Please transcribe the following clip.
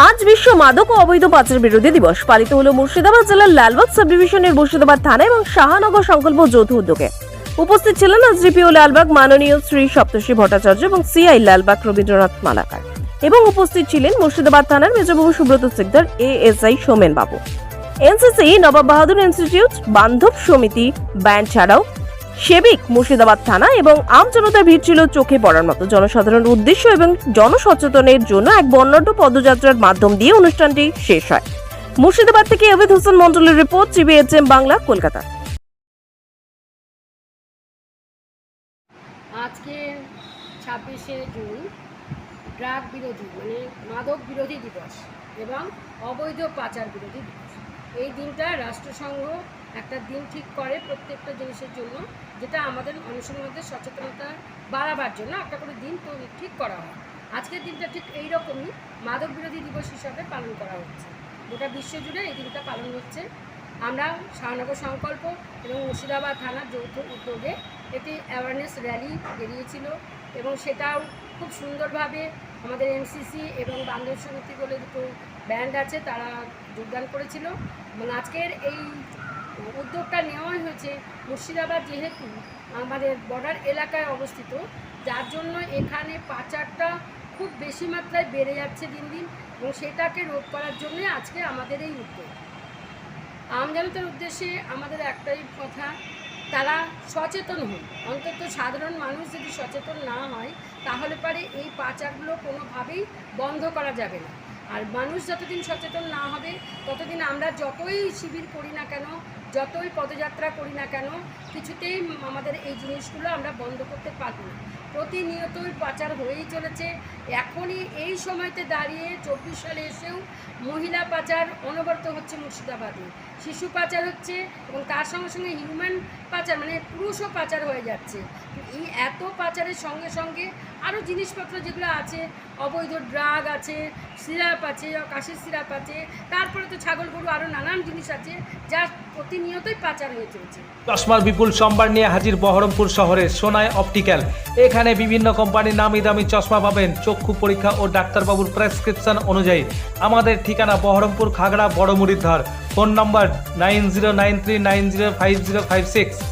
আজ বিশ্ব মাদক ও অবৈধ পাচার বিরোধী দিবস পালিত হলো মুর্শিদাবাদ জেলার লালবাগ সাব ডিভিশনের মুর্শিদাবাদ থানা এবং শাহানগর সংকল্প যৌথ উদ্যোগে। উপস্থিত ছিলেন এসডিপিও লালবাগ মাননীয় শ্রী সপ্তর্ষি ভট্টাচার্য এবং সিআই লালবাগ রবীন্দ্রনাথ মালাকার, এবং উপস্থিত ছিলেন মুর্শিদাবাদ থানার মেজবাবু সুব্রত সিকদার, এএসআই সোমেন বাবু, এনসিসি নবাব বাহাদুর ইনস্টিটিউট, বান্ধব সমিতি ব্যান্ড ছাড়াও সেবিক মুর্শিদাবাদ থানা এবং আম জনতার ভিড় ছিল চোখে পড়ার মতো। জনসাধারণ উদ্দেশ্য এবং জনসচেতনের জন্য এক বর্ণাঢ্য পদযাত্রার মাধ্যম দিয়ে অনুষ্ঠানটি শেষ হয়। মুর্শিদাবাদ থেকে অভিদ হোসেন মন্ডলের রিপোর্ট, জিবিএচএম বাংলা, কলকাতা। আজকে 26শে জুন ড্রাগ বিরোধী মানে মাদক বিরোধী দিবস এবং অবৈধ পাচার বিরোধী দিবস। এই দিনটা রাষ্ট্রসংঘ একটা দিন ঠিক করে প্রত্যেকটা জিনিসের জন্য, যেটা আমাদের মানুষের মধ্যে সচেতনতা বাড়াবার জন্য একটা করে দিন তো ঠিক করা হয়। আজকের দিনটা ঠিক এই রকমই মাদক বিরোধী দিবস হিসাবে পালন করা হচ্ছে। গোটা বিশ্বজুড়ে এই দিনটা পালন হচ্ছে। আমরা শাহানগর সংকল্প এবং মুর্শিদাবাদ থানার যৌথ উদ্যোগে একটি অ্যাওয়ারনেস র্যালি বেরিয়েছিল এবং সেটাও খুব সুন্দরভাবে আমাদের এনসিসি এবং বান্ধব সমিতি বলে দুটো ব্যান্ড আছে, তারা যোগদান করেছিল। এবং আজকের এই উদ্যোগটা নেওয়াই হয়েছে মুর্শিদাবাদ যেহেতু আমাদের বর্ডার এলাকায় অবস্থিত, যার জন্য এখানে পাচারটা খুব বেশি মাত্রায় বেড়ে যাচ্ছে দিন দিন, এবং সেটাকে রোধ করার জন্য আজকে আমাদের এই উদ্যোগ। আমজনতার উদ্দেশ্যে আমাদের একটাই কথা, তারা সচেতন হন। অন্তত সাধারণ মানুষ যদি সচেতন না হয় তাহলে পারে এই পাচারগুলো কোনোভাবেই বন্ধ করা যাবে না। আর মানুষ যতদিন সচেতন না হবে ততদিন আমরা যতই শিবির করি না কেন, যতই পদযাত্রা করি না কেন, কিছুতেই আমাদের এই জিনিসগুলো আমরা বন্ধ করতে পারব না। প্রতিনিয়তই পাচার হয়েই চলেছে। এখনই এই সময়তে দাঁড়িয়ে 24 সালে এসেও মহিলা পাচার অনবরত হচ্ছে মুর্শিদাবাদে, শিশু পাচার হচ্ছে এবং তার সঙ্গে সঙ্গে হিউম্যান পাচার মানে পুরুষও পাচার হয়ে যাচ্ছে। এই এত পাচারের সঙ্গে সঙ্গে আরও জিনিসপত্র যেগুলো আছে, অবৈধ ড্রাগ আছে, সিরাপ আছে, কাশির সিরাপ আছে, তারপরে তো ছাগল গরু আরও নানান জিনিস আছে যা প্রতিনিয়তই পাচার হয়ে চলছে। চশমার বিপুল সম্ভার নিয়ে হাজির বহরমপুর শহরের সোনাই অপটিক্যাল। এখানে বিভিন্ন কোম্পানির নামি দামি চশমা পাবেন চক্ষু পরীক্ষা ও ডাক্তারবাবুর প্রেসক্রিপশন অনুযায়ী। আমাদের ঠিকানা বহরমপুর খাগড়া বড় মুড়ির ধার। ফোন নম্বর 9093905056।